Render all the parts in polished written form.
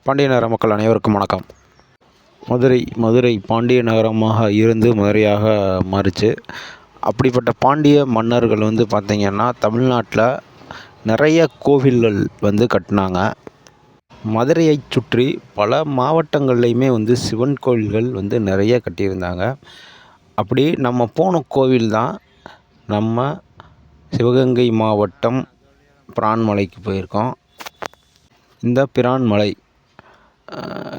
பாண்டிய நகர மக்கள் அனைவருக்கும் வணக்கம். மதுரை பாண்டிய நகரமாக இருந்து மதுரையாக மாறிச்சு. அப்படிப்பட்ட பாண்டிய மன்னர்கள் பார்த்திங்கன்னா தமிழ்நாட்டில் நிறைய கோவில்கள் கட்டினாங்க. மதுரையை சுற்றி பல மாவட்டங்கள்லையுமே சிவன் கோவில்கள் நிறைய கட்டியிருந்தாங்க. அப்படி நம்ம போன கோவில் தான் நம்ம சிவகங்கை மாவட்டம் பிரான்மலைக்கு போயிருக்கோம். இந்த பிரான்மலை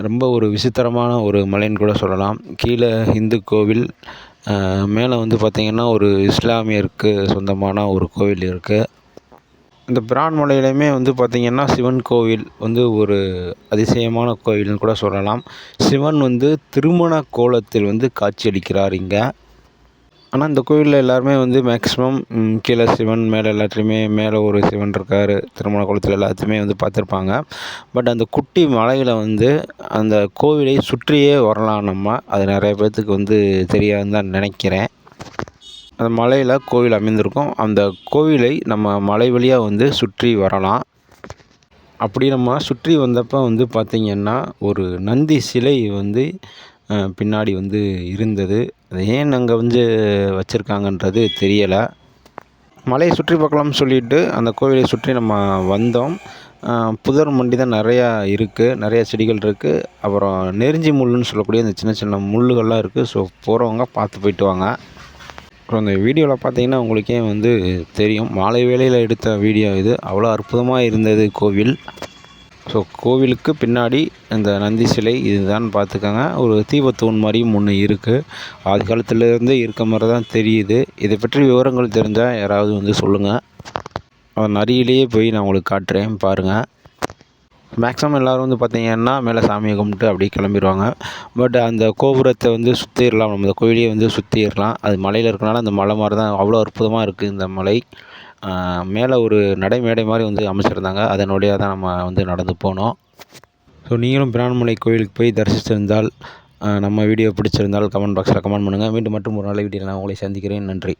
ரொம்ப ஒரு விசித்திரமான ஒரு மலைன்னு கூட சொல்லலாம். கீழே இந்து கோவில், மேலே பார்த்திங்கன்னா ஒரு இஸ்லாமியருக்கு சொந்தமான ஒரு கோவில் இருக்குது. இந்த பிரான்மலையிலையுமே பார்த்திங்கன்னா சிவன் கோவில் ஒரு அதிசயமான கோவில்னு கூட சொல்லலாம். சிவன் திருமண கோலத்தில் காட்சியளிக்கிறார் இங்கே. ஆனால் இந்த கோவிலில் எல்லாருமே மேக்ஸிமம் கீழே சிவன், மேலே எல்லாத்துலேயுமே மேலே ஒரு சிவன் இருக்கார். திருமண கோலத்தில் எல்லாத்தையுமே பார்த்துருப்பாங்க. பட் அந்த குட்டி மலையில் அந்த கோவிலை சுற்றியே வரலாம் நம்ம. அது நிறைய பேர்த்துக்கு தெரியாதுன்னு தான் நினைக்கிறேன். அந்த மலையில் கோவில் அமைந்திருக்கும். அந்த கோவிலை நம்ம மலை வழியாக சுற்றி வரலாம். அப்படி நம்ம சுற்றி வந்தப்போ பார்த்திங்கன்னா ஒரு நந்தி சிலை பின்னாடி இருந்தது. அது ஏன் அங்கே வச்சுருக்காங்கன்றது தெரியலை. மலையை சுற்றி பார்க்கலாம்னு சொல்லிட்டு அந்த கோவிலை சுற்றி நம்ம வந்தோம். புதர் மண்டி தான் நிறையா இருக்குது, நிறையா செடிகள் இருக்குது. அப்புறம் நெருஞ்சி முள்ளுன்னு சொல்லக்கூடிய அந்த சின்ன சின்ன முள்ளுகள்லாம் இருக்குது. ஸோ போகிறவங்க பார்த்து போயிட்டு வாங்க. அப்புறம் இந்த வீடியோவில் பார்த்தீங்கன்னா உங்களுக்கே தெரியும், மாலை வேளையில் எடுத்த வீடியோ இது. அவ்வளோ அற்புதமாக இருந்தது கோவில். ஸோ கோவிலுக்கு பின்னாடி இந்த நந்தி சிலை இதுதான் பார்த்துக்கோங்க. ஒரு தீபத்தூண் மாதிரியும் ஒன்று இருக்குது. ஆதி காலத்துலேருந்தே இருக்க மாதிரி தான் தெரியுது. இதை பற்றி விவரங்கள் தெரிஞ்சால் யாராவது சொல்லுங்கள். அதன் அருகிலேயே போய் நான் உங்களுக்கு காட்டுறேன், பாருங்கள். மேக்ஸிமம் எல்லோரும் பார்த்திங்கன்னா மேலே சாமியை கும்பிட்டு அப்படியே கிளம்பிடுவாங்க. பட் அந்த கோபுரத்தை சுற்றிடலாம், நம்ம இந்த கோயிலையே சுற்றிடலாம். அது மலையில் இருக்கனால அந்த மலை மாதிரி தான் அவ்வளோ அற்புதமாக இருக்குது இந்த மலை. மேலே ஒரு நடைமேடை மாதிரி அமைச்சிருந்தாங்க. அதன் வழியாக தான் நம்ம நடந்து போனோம். ஸோ நீங்களும் பிரான்மலை கோயிலுக்கு போய் தரிசித்திருந்தால், நம்ம வீடியோ பிடிச்சிருந்தால் கமெண்ட் பாக்ஸில் கமெண்ட் பண்ணுங்கள். மீண்டும் மற்றும் ஒரு நல்ல வீடியோவில் நான் உங்களை சந்திக்கிறேன். நன்றி.